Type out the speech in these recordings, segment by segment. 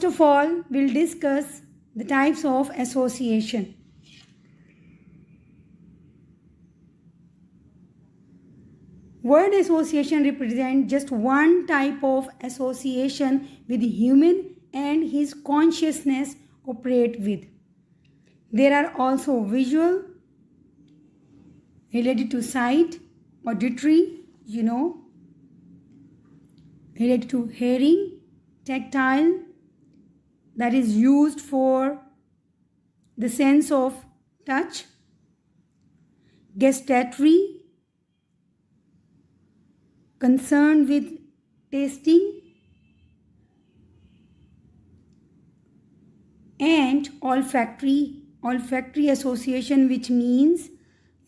First of all, we'll discuss the types of association. Word association represents just one type of association with human and his consciousness operate with. There are also visual, related to sight, auditory, related to hearing, tactile, that is used for the sense of touch, gustatory, concerned with tasting, and olfactory association, which means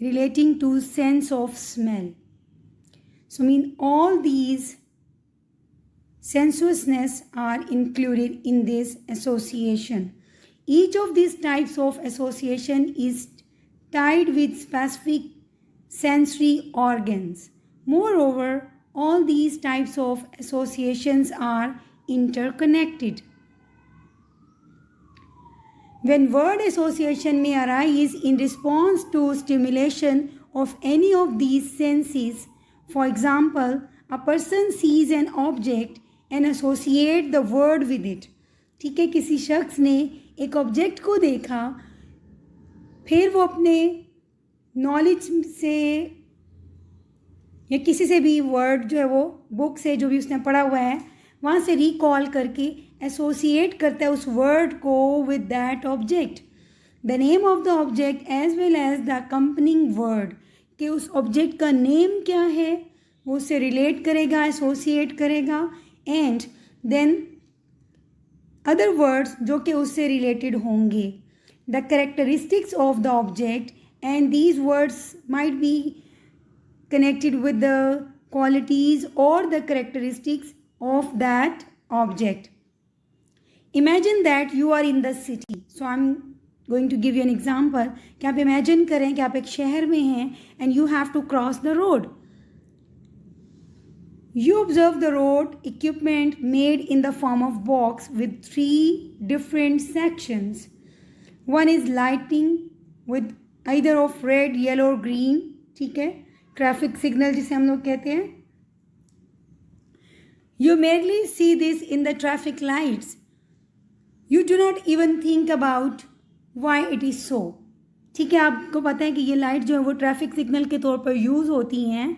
relating to sense of smell. So all these sensuousness are included in this association. Each of these types of association is tied with specific sensory organs. Moreover, all these types of associations are interconnected. When word association may arise in response to stimulation of any of these senses, for example, a person sees an object and associate the word with it. ठीक है, किसी शख्स ने एक object को देखा, फिर वो अपने नॉलेज से या किसी से भी वर्ड जो है वो बुक से जो भी उसने पढ़ा हुआ है वहाँ से रिकॉल करके एसोसिएट करता है उस वर्ड को with that object. The name of the object as well as the accompanying word, कि उस ऑब्जेक्ट का नेम क्या है वो उससे रिलेट करेगा, एसोसिएट करेगा, एंड देन अदर वर्ड्स जो कि उससे रिलेटेड होंगे. The characteristics of the object, and these words might be connected with the qualities or the characteristics of that object. Imagine that you are in the city. So I'm going to give you an example. कि आप imagine करें कि आप एक शहर में हैं and you have to cross the road. You observe the road equipment made in the form of box with 3 different sections. One is lighting with either of red, yellow or green. ठीक है, traffic signal जिसे हम लोग कहते हैं. You merely see this in the traffic lights. You do not even think about why it is so. ठीक है, आपको पता है कि ये लाइट जो है वो ट्रैफिक सिग्नल के तौर पर यूज़ होती हैं,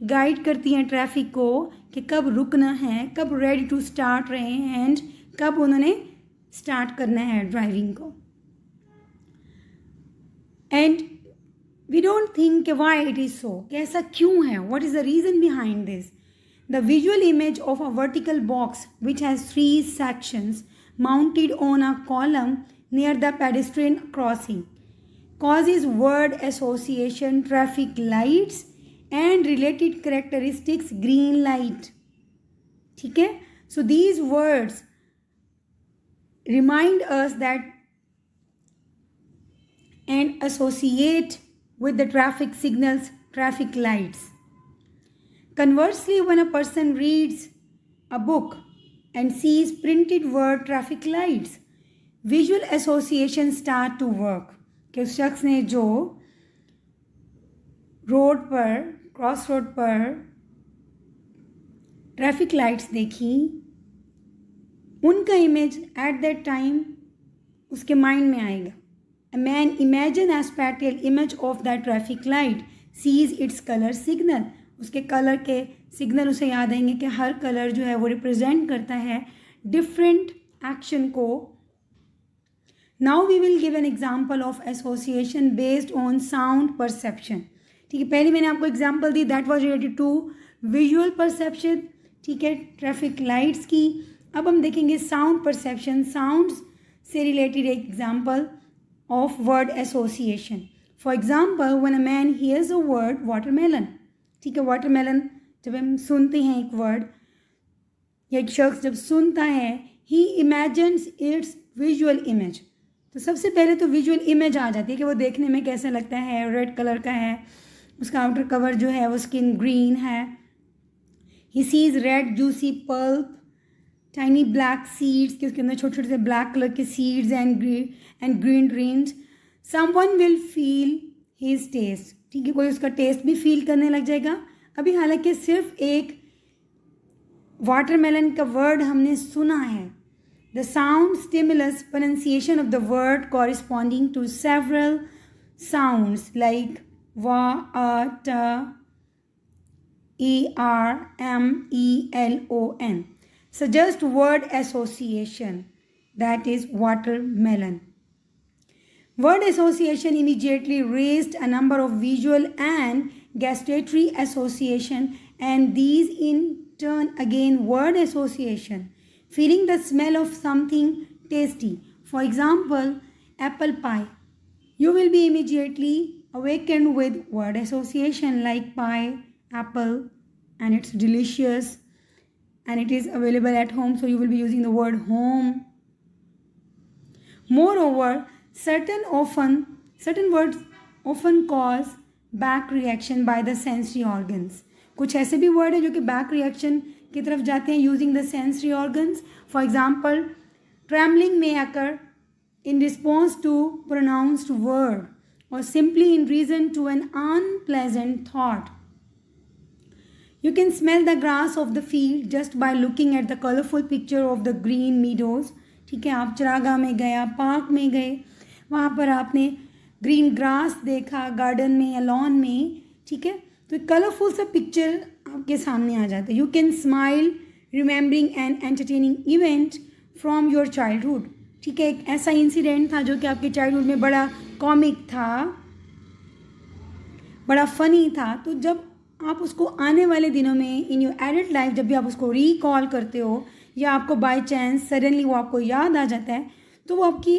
गाइड करती हैं ट्रैफिक को कि कब रुकना है, कब रेडी टू स्टार्ट रहे हैं एंड कब उन्होंने स्टार्ट करना है ड्राइविंग को. And we don't think why it is so, कि ऐसा क्यों है, what is the reason behind this. The visual image of a vertical box which has 3 sections mounted on a column near the pedestrian crossing causes word association, traffic lights and related characteristics, green light. ठीक है, so these words remind us that and associate with the traffic signals, traffic lights. Conversely, when a person reads a book and sees printed word traffic lights, visual association start to work. कि उस शख्स ने जो road पर, cross road पर traffic lights देखी, उनका image at that time उसके माइंड में आएगा. A man imagine a spatial image of that traffic light, sees its color signal. उसके कलर के सिग्नल उसे याद आएंगे कि हर कलर जो है वो रिप्रेजेंट करता है डिफरेंट एक्शन को. Now we will give an example of association based on sound perception. ठीक है, पहले मैंने आपको एग्जाम्पल दी, that was related to visual perception. ठीक है, ट्रैफिक लाइट्स की. अब हम देखेंगे साउंड परसेप्शन, साउंड्स से रिलेटेड एक example of word association. For example, when a man hears a word watermelon, ठीक है, watermelon जब हम सुनते हैं एक वर्ड या एक शख्स जब सुनता है, he imagines its visual image. तो सबसे पहले तो विजुअल इमेज आ जाती है कि वो देखने में कैसा लगता है, रेड कलर का है, उसका आउटर कवर जो है वो स्किन ग्रीन है. He sees red juicy pulp, tiny black seeds, कि उसके अंदर छोटे छोटे से ब्लैक कलर के seeds and green grains. Someone will feel his taste. ठीक है, कोई उसका टेस्ट भी फील करने लग जाएगा. अभी हालांकि सिर्फ एक वाटरमेलन का वर्ड हमने सुना है. The sound stimulus pronunciation of the word corresponding to several sounds like वा, a, t, er, m, e, l, o, n. Suggest word association, that is watermelon. Word association immediately raised a number of visual and gustatory association, and these in turn again word association, feeling the smell of something tasty. For example, apple pie. You will be immediately awakened with word association like pie, apple, and it's delicious and it is available at home, so you will be using the word home. Moreover, certain words often cause back reaction by the sensory organs. कुछ ऐसे भी word है जो कि back reaction की तरफ जाते हैं using the sensory organs. For example, trembling में अकर in response to pronounced word or simply in reason to an unpleasant thought. You can smell the grass of the field just by looking at the colorful picture of the green meadows. ठीक है, आप चरागाह में गए, आप park में गए, वहाँ पर आपने ग्रीन ग्रास देखा गार्डन में या लॉन में. ठीक है, तो एक कलरफुल सा पिक्चर आपके सामने आ जाता है. You can smile remembering an entertaining event from your childhood. ठीक है, एक ऐसा इंसिडेंट था जो कि आपके चाइल्डहुड में बड़ा कॉमिक था, बड़ा फनी था. तो जब आप उसको आने वाले दिनों में इन योर एडल्ट लाइफ जब भी आप उसको रिकॉल करते हो या आपको बाय चांस सडनली वो आपको याद आ जाता है, तो वो आपकी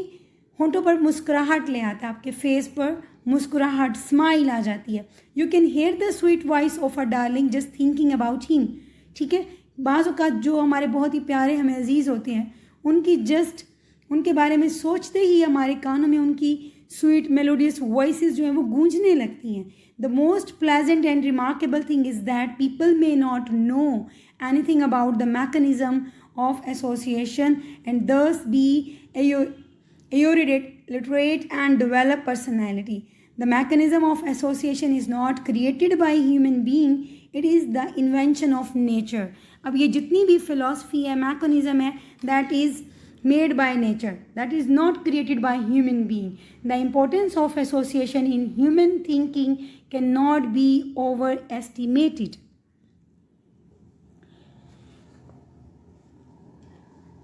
होंठों पर मुस्कुराहट ले आता है, आपके फेस पर मुस्कुराहट, स्माइल आ जाती है. You can here the sweet voice of a darling just thinking about him. ठीक है, बाज़ औक़ात जो हमारे बहुत ही प्यारे हमें अजीज़ होते हैं, उनके बारे में सोचते ही हमारे कानों में उनकी स्वीट मेलोडियस वॉइसेस जो हैं वो गूंजने लगती हैं. The most pleasant and remarkable thing is that people may not know anything about the mechanism of association and दस B literate and develop personality. The mechanism of association is not created by human being, it is the invention of nature. अब ये जितनी भी philosophy है, mechanism है, that is made by nature, that is not created by human being. The importance of association in human thinking cannot be overestimated.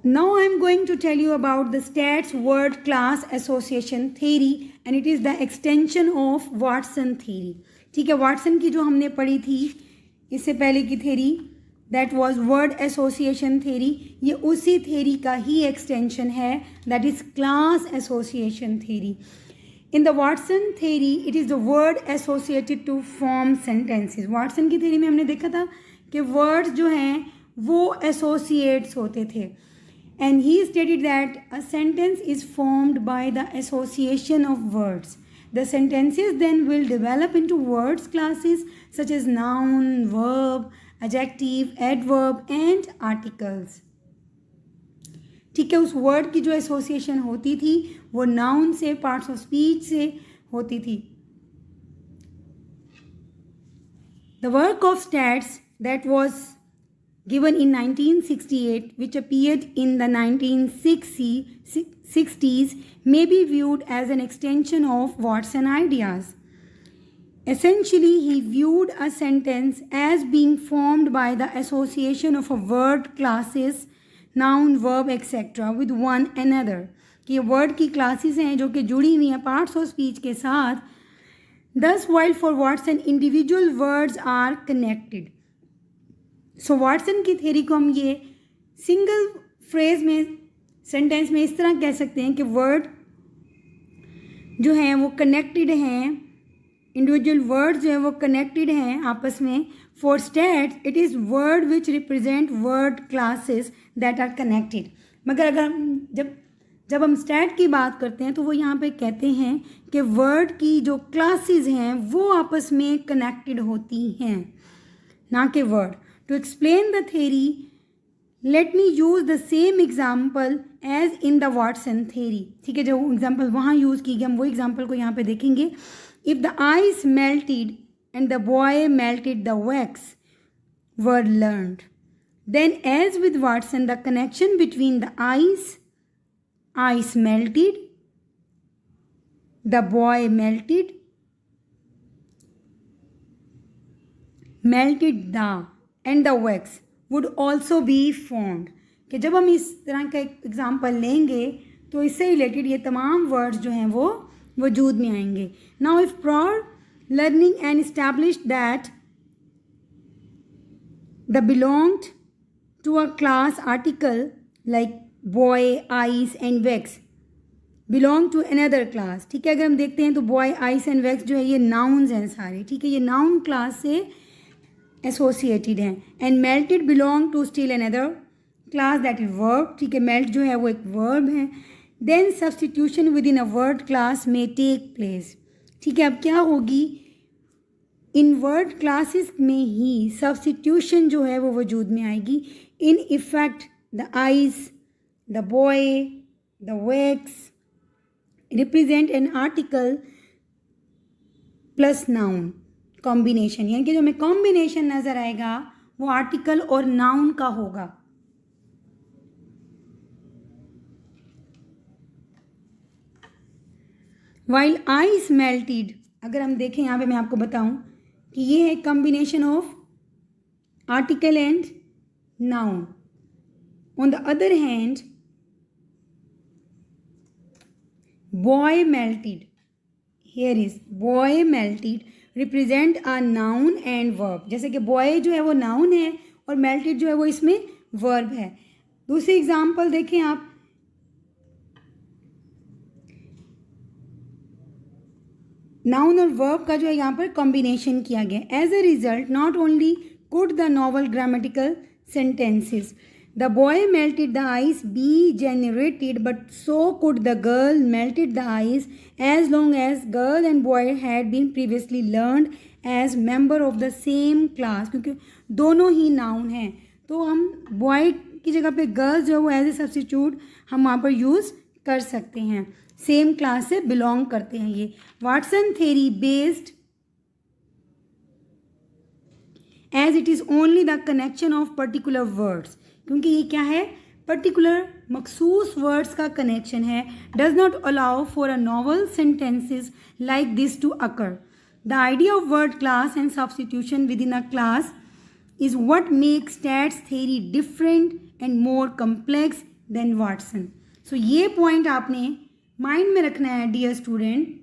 Now I am going to tell you about the stats word class association theory and it is the extension of Watson theory. ठीक है, Watson की जो हमने पढ़ी थी इससे पहले की theory, that was word association theory, ये उसी theory का ही extension है, that is class association theory. In the Watson theory, it is the word associated to form sentences. Watson की theory में हमने देखा था कि words जो हैं वो associates होते थे. And he stated that a sentence is formed by the association of words. The sentences then will develop into words classes such as noun, verb, adjective, adverb and articles. ठीक है, उस word की जो association होती थी वो noun से, parts of speech से होती थी. The work of stats that was given in 1968, which appeared in the 1960s, may be viewed as an extension of Watson ideas. Essentially, he viewed a sentence as being formed by the association of a word classes, noun, verb, etc. with one another. कि ये word की classes हैं जो कि जुड़ी हुई हैं parts of speech के साथ. Thus, while for Watson individual words are connected. So Watson की थ्योरी को हम ये सिंगल फ्रेज में, सेंटेंस में इस तरह कह सकते हैं कि वर्ड जो हैं वो कनेक्टेड हैं, इंडिविजुअल वर्ड जो है वो कनेक्टेड हैं आपस में. For Staats it is word which represent word classes that are connected. मगर अगर हम जब हम स्टैट की बात करते हैं तो वो यहाँ पे कहते हैं कि वर्ड की जो क्लासेस हैं वो आपस में कनेक्टेड होती हैं, ना कि word. To explain the theory, let me use the same example as in the Watson theory. ठीक है, जो एग्जाम्पल वहाँ यूज़ की गई हम वो एग्जाम्पल को यहाँ पे देखेंगे। If the ice melted and the boy melted the wax were learned, then as with Watson the connection between the ice melted, the boy melted the and the wax would also be formed। कि जब हम इस तरह का एक example लेंगे तो इससे रिलेटेड ये तमाम वर्ड्स जो हैं वो वजूद में आएंगे। Now if proud learning and established that the belonged to a class article like boy, ice and wax belong to another class। ठीक है, अगर हम देखते हैं तो boy, ice and wax जो है ये nouns हैं सारे। ठीक है, ये noun class से associated हैं। and melted belong to still another class that is verb। ठीक है, melt जो है वो एक verb है। then substitution within a word class may take place। ठीक है, अब क्या होगी, इन वर्ड क्लासेस में ही सब्स्टिट्यूशन जो है वो वजूद में आएगी। In effect the eyes, the boy, the wax represent an article plus noun combination, यानी कि जो हमें कॉम्बिनेशन नज़र आएगा वो आर्टिकल और नाउन का होगा। वाइल आइस मेल्टेड, अगर हम देखें यहाँ पे मैं आपको बताऊँ कि ये है combination of article and noun. On the other hand boy melted, here is boy melted represent a noun and verb. जैसे कि बॉय जो है वो नाउन है और मेल्टेड जो है वो इसमें वर्ब है। दूसरी एग्जाम्पल देखें आप, नाउन और वर्ब का जो है यहाँ पर कॉम्बिनेशन किया गया। As a result not only could the novel grammatical sentences the boy melted the ice be generated but so could the girl melted the ice as long as girl and boy had been previously learned as member of the same class. क्योंकि दोनों ही noun हैं तो हम boy की जगह पे girl जो है वो एज ए सब्स्टिट्यूट हम वहाँ पर यूज़ कर सकते हैं, सेम क्लास से बिलोंग करते हैं। ये Watson theory based as it is only the connection of particular words, क्योंकि ये क्या है, पर्टिकुलर मखसूस वर्ड्स का कनेक्शन है। Does not allow for a novel sentences like this to occur. The idea of word class and substitution within a class is what makes stats theory different and more complex than Watson. So ये point आपने mind में रखना है dear student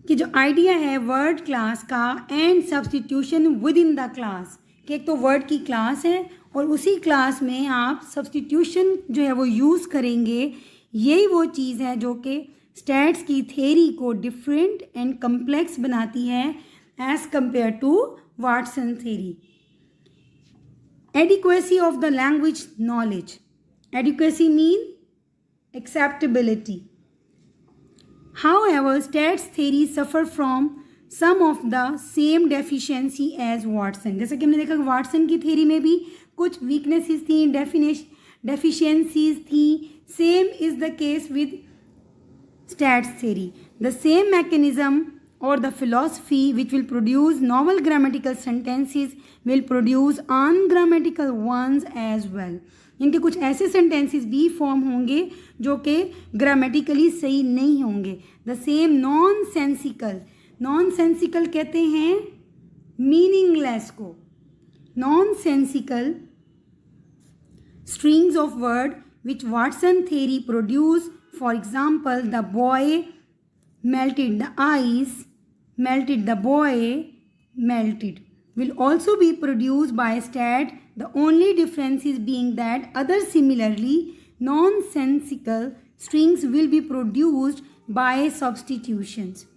कि जो idea है word class का and substitution with in the class, कि एक तो वर्ड की क्लास है और उसी क्लास में आप सब्स्टिट्यूशन जो है वो यूज़ करेंगे। यही वो चीज़ है जो कि स्टैट्स की थ्योरी को डिफरेंट एंड कम्प्लेक्स बनाती है as compare to Watson theory. Adequacy of the language knowledge, adequacy mean acceptability. However, stats theory suffer from some of the same deficiency as Watson। जैसा कि हमने देखा वाटसन की theory में भी कुछ वीकनेसेस थी, डेफिशिएंसीज थी। Same is the case with stats theory. The same mechanism or the philosophy which will produce novel grammatical sentences will produce ungrammatical ones as well। इनके कुछ ऐसे सेंटेंसेस भी फॉर्म होंगे जो कि ग्रामेटिकली सही नहीं होंगे। द सेम नॉन सेंसिकल कहते हैं मीनिंगलेस को। Non sensical strings of word which Watson theory produce, for example the boy melted the ice, melted the boy, melted will also be produced by stat, the only difference is being that other similarly nonsensical strings will be produced by substitutions.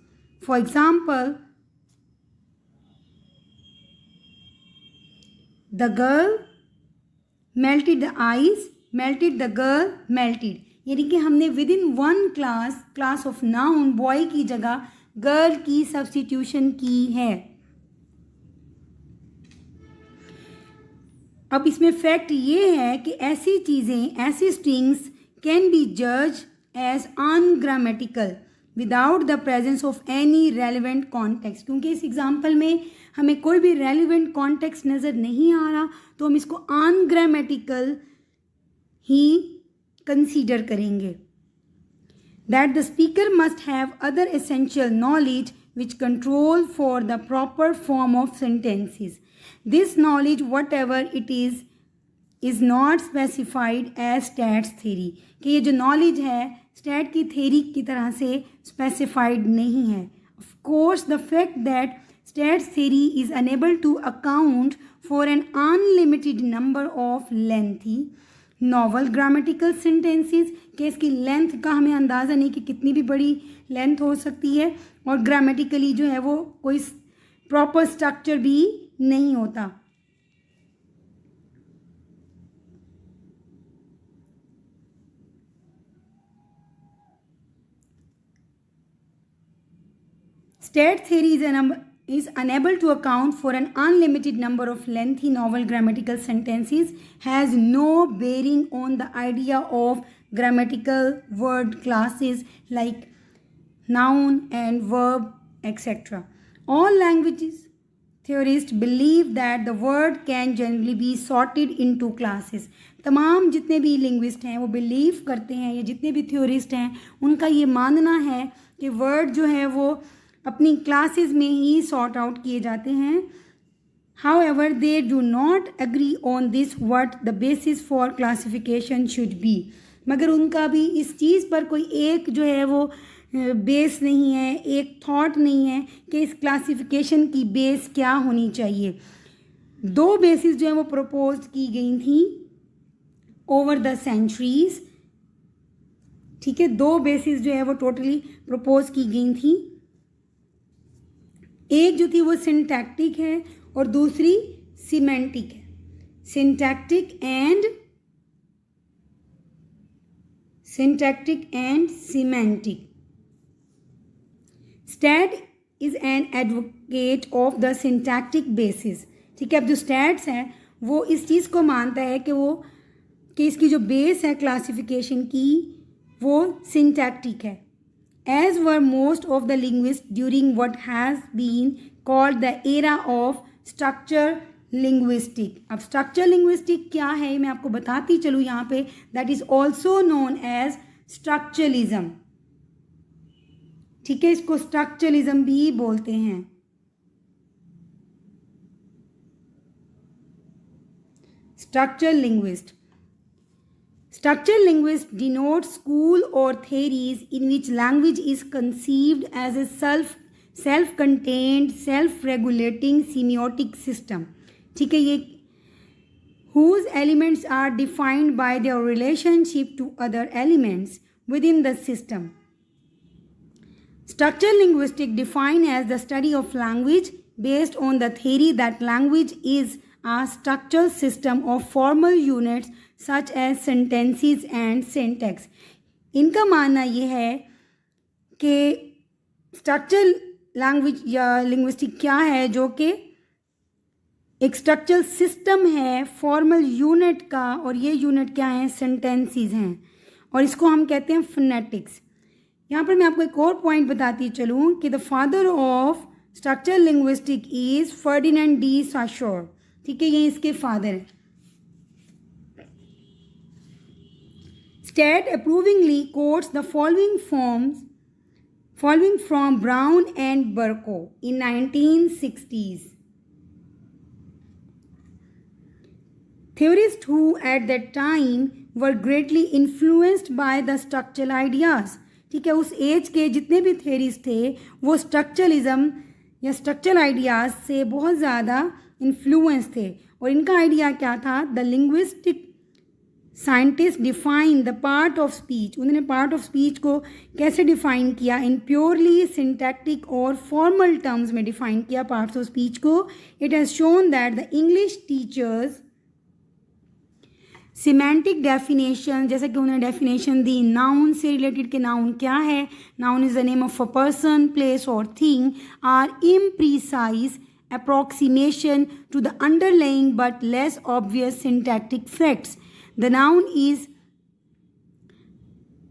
For example, the girl melted the ice, melted the girl, melted, यानी कि हमने with in one class of noun boy की जगह girl की substitution की है। अब इसमें फैक्ट ये है कि ऐसी चीज़ें, ऐसी स्ट्रिंग्स कैन बी जज as ungrammatical without the presence of any relevant context, क्योंकि इस एग्जाम्पल में हमें कोई भी रेलिवेंट कॉन्टेक्स्ट नज़र नहीं आ रहा, तो हम इसको अनग्रामेटिकल ही कंसीडर करेंगे. That the speaker must have other essential knowledge which control for the proper form of sentences. This knowledge, whatever it is not specified as stats theory. कि ये जो knowledge है stat की theory की तरह से specified नहीं है. Of course, the fact that stats theory is unable to account for an unlimited number of lengthy novel grammatical sentences, कि इसकी लेंथ का हमें अंदाज़ा नहीं कि कितनी भी बड़ी लेंथ हो सकती है, और ग्रामेटिकली जो है वो कोई प्रॉपर स्ट्रक्चर भी नहीं होता. State theory is unable to account for an unlimited number of lengthy novel grammatical sentences, has no bearing on the idea of grammatical word classes like noun and verb, etc. All languages theorists believe that the word can generally be sorted into classes. तमाम जितने भी linguist हैं वो believe करते हैं, या जितने भी थ्योरिस्ट हैं उनका ये मानना है कि वर्ड जो है वो अपनी क्लासेस में ही सॉर्ट आउट किए जाते हैं. However, they do not agree on this what the basis for classification should be. मगर उनका भी इस चीज़ पर कोई एक जो है वो बेस नहीं है, एक थॉट नहीं है कि इस क्लासिफिकेशन की बेस क्या होनी चाहिए. दो बेसिस जो है वो प्रपोज की गई थी ओवर द सेंचुरीज. ठीक है, दो बेसिस जो है वो टोटली प्रपोज की गई थी. एक जो थी वो सिंटैक्टिक है और दूसरी सीमेंटिक है. Syntactic and semantic. Staats is an advocate of the syntactic basis. ठीक है, अब जो स्टैट्स हैं वो इस चीज़ को मानता है कि इसकी जो बेस है क्लासिफिकेशन की वो सिंटैक्टिक है. As were most of the linguists during what has been called the era of structure linguistic. अब structure linguistic क्या है मैं आपको बताती चलूँ यहाँ पे. That is also known as structuralism. ठीक है, इसको structuralism भी बोलते हैं. Structure linguist. Structural linguist denotes school or theories in which language is conceived as a self-contained, self-regulating semiotic system. ठीक है, ये whose elements are defined by their relationship to other elements within the system. Structural linguistics define as the study of language based on the theory that language is a structural system of formal units such as sentences and syntax. इनका मानना ये है कि structural language या linguistic क्या है, जो कि एक स्ट्रक्चरल सिस्टम है फॉर्मल यूनिट का, और ये यूनिट क्या है, सेंटेंसेस हैं, और इसको हम कहते हैं फोनेटिक्स. यहाँ पर मैं आपको एक और पॉइंट बताती चलूँ कि the father of structural linguistic is Ferdinand de Saussure. ठीक है, ये इसके फादर हैं. Stat approvingly quotes the following from Brown and Burko in 1960s. Theorists who at that time were greatly influenced by the structural ideas. ठीक है, उस as के जितने भी theories थे वो structuralism या structural ideas से बहुत ज़्यादा influence थे. और इनका आइडिया क्या था, the linguistic scientist define the part of speech. उन्होंने पार्ट ऑफ स्पीच को कैसे डिफाइन किया, इन प्योरली सिंटैक्टिक और फॉर्मल टर्म्स में डिफाइन किया पार्ट्स ऑफ स्पीच को. It has shown that the English teachers semantic definition, जैसे कि उन्होंने डेफिनेशन दी नाउन से रिलेटेड, कि नाउन क्या है, noun is the name of a person, place और thing, are imprecise approximation to the underlying but less obvious syntactic facts. The noun is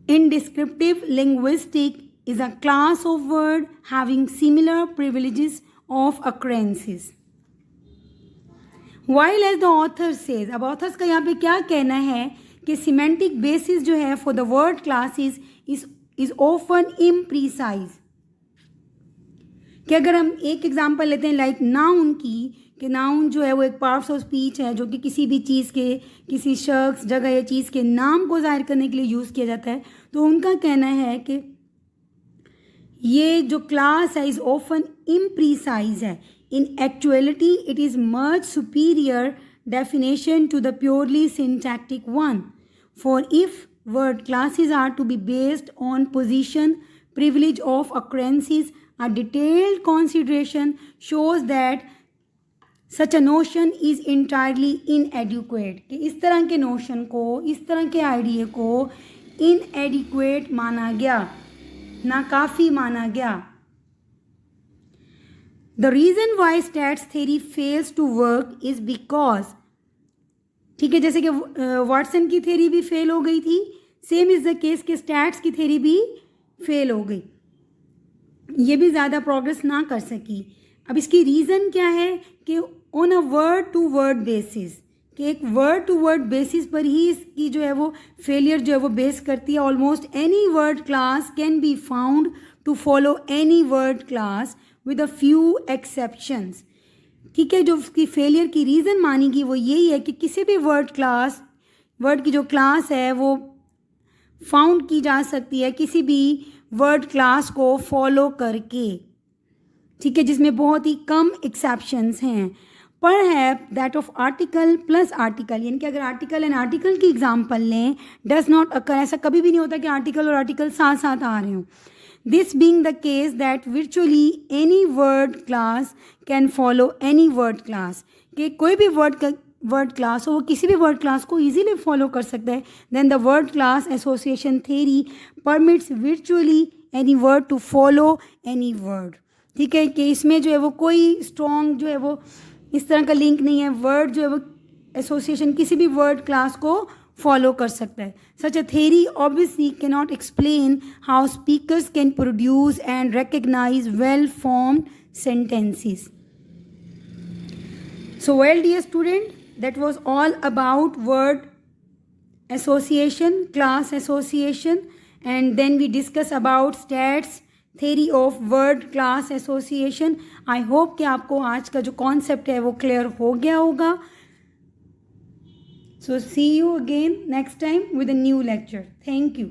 indescriptive linguistic is a class of word having similar privileges of occurrences. While as the author says, अब authors का यहाँ पे क्या कहना है कि semantic basis जो है for the word classes is often imprecise. कि अगर हम एक एग्जांपल लेते हैं लाइक नाउन की, कि नाउन जो है वो एक पार्ट्स ऑफ स्पीच है जो कि किसी भी चीज़ के, किसी शख्स, जगह या चीज़ के नाम को जाहिर करने के लिए यूज़ किया जाता है. तो उनका कहना है कि ये जो क्लास है इज़ ऑफन इम्प्रीसाइज है. In actuality it is much superior definition to the purely syntactic one. For if word classes are to be based on position, privilege of occurrences, a detailed consideration shows that such a notion is entirely inadequate. कि इस तरह के notion को, इस तरह के idea को inadequate माना गया, नाकाफ़ी माना गया. The reason why stats theory fails to work is because, ठीक है, जैसे कि वाटसन की थ्योरी भी फेल हो गई थी, सेम इज़ द केस कि स्टैट्स की थ्योरी भी फेल हो गई, ये भी ज़्यादा प्रोग्रेस ना कर सकी. अब इसकी रीज़न क्या है कि on a word to word basis, कि एक वर्ड टू वर्ड बेसिस पर ही इसकी जो है वो फेलियर जो है वो बेस करती है. Almost any word class can be found to follow any word class with a few exceptions. ठीक है, जो उसकी फेलियर की रीज़न मानी गई वो यही है कि किसी भी वर्ड की जो क्लास है वो फाउंड की जा सकती है किसी भी वर्ड क्लास को फॉलो करके. ठीक है, जिसमें बहुत ही कम एक्सेप्शंस हैं. पर है that of article plus article, यानी कि अगर आर्टिकल एंड आर्टिकल की एग्जांपल लें, डज नॉट अकर, ऐसा कभी भी नहीं होता कि आर्टिकल और आर्टिकल साथ साथ आ रहे हों. This being the case that virtually any word class can follow any word class, कि कोई भी वर्ड क्लास हो वो किसी भी वर्ड क्लास को इजीली फॉलो कर सकता है. Then the word class association theory permits virtually any word to follow any word. ठीक है, कि इसमें जो है वो कोई स्ट्रॉन्ग जो है वो इस तरह का लिंक नहीं है. वर्ड जो है वो एसोसिएशन किसी भी वर्ड क्लास को फॉलो कर सकता है. Such a theory obviously cannot explain how speakers can produce and recognize well-formed sentences. So well, dear student, that was all about word association, class association, and then we discuss about stats theory of word class association. I hope कि आपको आज का जो concept है वो clear हो गया होगा. So see you again next time with a new lecture. Thank you.